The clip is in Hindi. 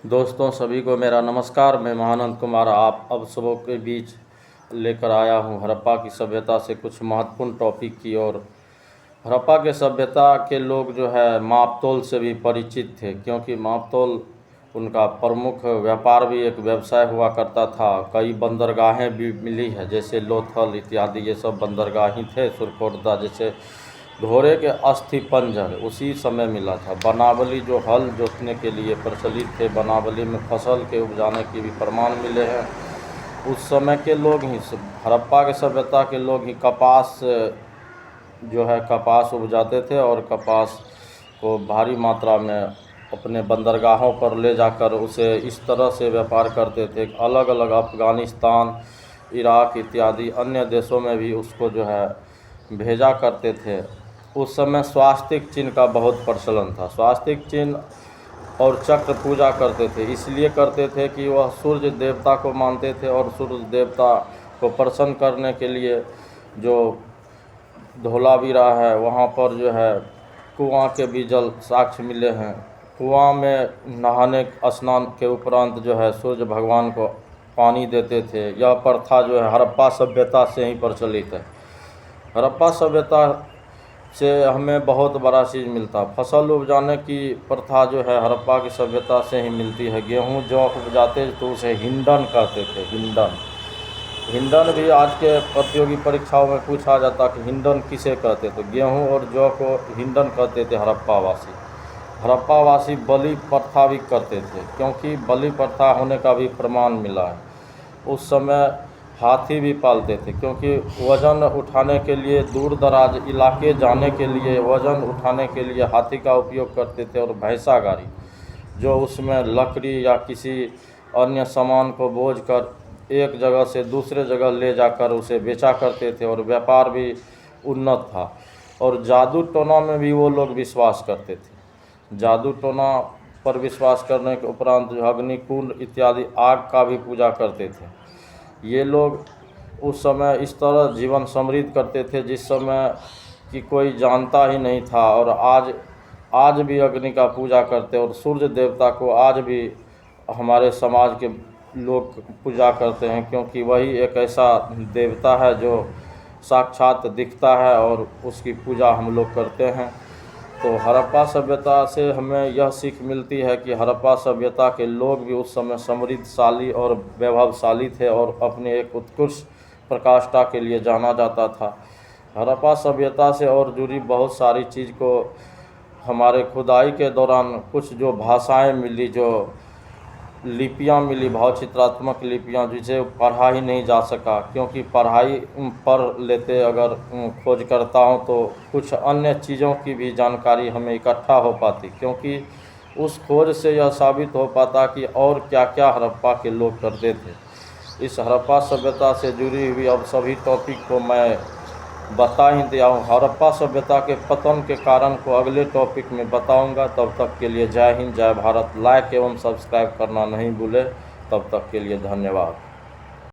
दोस्तों सभी को मेरा नमस्कार। मैं महानंद कुमार आप अब सबों के बीच लेकर आया हूं हड़प्पा की सभ्यता से कुछ महत्वपूर्ण टॉपिक की ओर। हड़प्पा के सभ्यता के लोग जो है मापतोल से भी परिचित थे, क्योंकि मापतोल उनका प्रमुख व्यापार भी एक व्यवसाय हुआ करता था। कई बंदरगाहें भी मिली है, जैसे लोथल इत्यादि, ये सब बंदरगाहें थे। सुरकोटदा जैसे घोड़े के अस्थि पंजर उसी समय मिला था। बनावली जो हल जोतने के लिए प्रचलित थे, बनावली में फसल के उपजाने के भी प्रमाण मिले हैं। उस समय के लोग ही, हड़प्पा के सभ्यता के लोग ही कपास जो है कपास उपजाते थे और कपास को भारी मात्रा में अपने बंदरगाहों पर ले जाकर उसे इस तरह से व्यापार करते थे। अलग अलग अफ़गानिस्तान, इराक इत्यादि अन्य देशों में भी उसको जो है भेजा करते थे। उस समय स्वास्तिक चिन्ह का बहुत प्रचलन था। स्वास्तिक चिन्ह और चक्र पूजा करते थे, इसलिए करते थे कि वह सूर्य देवता को मानते थे और सूर्य देवता को प्रसन्न करने के लिए जो धोलावीरा है वहाँ पर जो है कुआं के भी जल साक्ष्य मिले हैं। कुआं में नहाने स्नान के उपरांत जो है सूर्य भगवान को पानी देते थे। यह प्रथा जो है हड़प्पा सभ्यता से ही प्रचलित है। हड़प्पा सभ्यता से हमें बहुत बड़ा चीज़ मिलता। फसल उपजाने की प्रथा जो है हड़प्पा की सभ्यता से ही मिलती है। गेहूं जौ उपजाते तो उसे हिंडन कहते थे। हिंडन भी आज के प्रतियोगी परीक्षाओं में पूछा जाता कि हिंडन किसे कहते थे। गेहूं और जौ को हिंडन कहते थे हड़प्पावासी बलि प्रथा भी करते थे, क्योंकि बलि प्रथा होने का भी प्रमाण मिला है। उस समय हाथी भी पालते थे, क्योंकि वज़न उठाने के लिए, दूर दराज इलाके जाने के लिए वज़न उठाने के लिए हाथी का उपयोग करते थे। और भैंसा गाड़ी जो उसमें लकड़ी या किसी अन्य सामान को बोझ कर एक जगह से दूसरे जगह ले जाकर उसे बेचा करते थे, और व्यापार भी उन्नत था। और जादू टोना में भी वो लोग विश्वास करते थे। जादू टोना पर विश्वास करने के उपरांत जो अग्निकुंड इत्यादि आग का भी पूजा करते थे। ये लोग उस समय इस तरह जीवन समृद्ध करते थे जिस समय कि कोई जानता ही नहीं था। और आज भी अग्नि का पूजा करते, और सूर्य देवता को आज भी हमारे समाज के लोग पूजा करते हैं, क्योंकि वही एक ऐसा देवता है जो साक्षात दिखता है और उसकी पूजा हम लोग करते हैं। तो हड़प्पा सभ्यता से हमें यह सीख मिलती है कि हड़प्पा सभ्यता के लोग भी उस समय समृद्धशाली और वैभवशाली थे और अपने एक उत्कृष्ट प्रकाष्ठा के लिए जाना जाता था। हड़प्पा सभ्यता से और जुड़ी बहुत सारी चीज़ को हमारे खुदाई के दौरान कुछ जो भाषाएं मिली, जो लिपियां मिली, भावचित्रात्मक लिपियां, जिसे पढ़ा ही नहीं जा सका, क्योंकि पढ़ाई पढ़ लेते अगर खोज करता हूँ तो कुछ अन्य चीज़ों की भी जानकारी हमें इकट्ठा हो पाती, क्योंकि उस खोज से यह साबित हो पाता कि और क्या क्या हड़प्पा के लोग करते थे। इस हड़प्पा सभ्यता से जुड़ी हुई अब सभी टॉपिक को मैं बता ही दिया हूँ। हड़प्पा सभ्यता के पतन के कारण को अगले टॉपिक में बताऊंगा। तब तक के लिए जय हिंद, जय भारत। लाइक एवं सब्सक्राइब करना नहीं भूले। तब तक के लिए धन्यवाद।